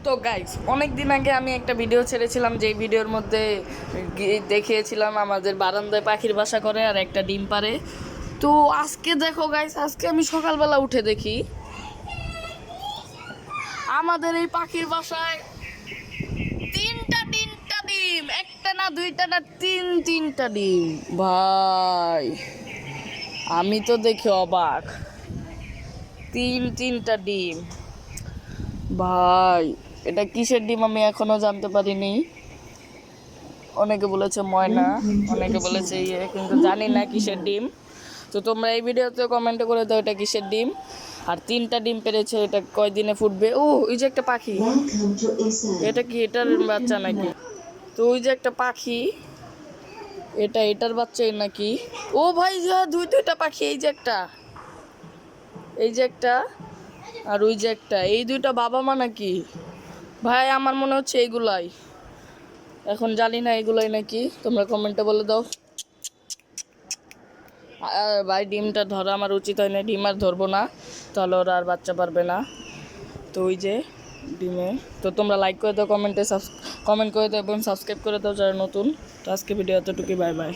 তো গাইস অনেক দিন আগে আমি একটা ভিডিও ছেড়েছিলাম, যেই ভিডিওর মধ্যে দেখিয়েছিলাম আমাদের বারান্দায় পাখির বাসা করে আর একটা ডিম পারে। তো আজকে দেখো গাইস, আজকে আমি সকালবেলা উঠে দেখি আমাদের এই পাখির বাসায় তিনটা ডিম, একটা না দুইটা না তিনটা ডিম। ভাই আমি তো দেখে অবাক, তিনটা ডিম। ভাই এটা কিসের ডিম আমি এখনো জানতে পারিনি। অনেকে বলেছে ময়না, অনেকে বলেছে ইয়ে, কিন্তু জানি না কিসের ডিম। তো তোমরা এই ভিডিওতে কমেন্টে করে দাও এটা কিসের ডিম। আর তিনটা ডিম পেরেছে, এটা কয়দিনে ফুটবে? ও ওই যে একটা পাখি, এটা কি এটার বাচ্চা নাকি? তো ওই যে একটা পাখি, এটার বাচ্চাই নাকি? ও ভাই যা দুইটা পাখি, এই যে একটা আর ওই যে একটা, এই দুইটা বাবা মা নাকি? ভাই আমার মনে হচ্ছে এইগুলাই, এখন জানি না এগুলাই নাকি, তোমরা কমেন্টে বলে দাও। আর ভাই ডিমটা ধরা আমার উচিত হয় না, ডিম আর ধরবো না, তাহলে ওরা আর বাচ্চা পারবে না। তো ওই যে ডিমে, তো তোমরা লাইক করে দাও, কমেন্ট করে দাও এবং সাবস্ক্রাইব করে দাও যারা নতুন। তো আজকে ভিডিও এতটুকুই, বাই বাই।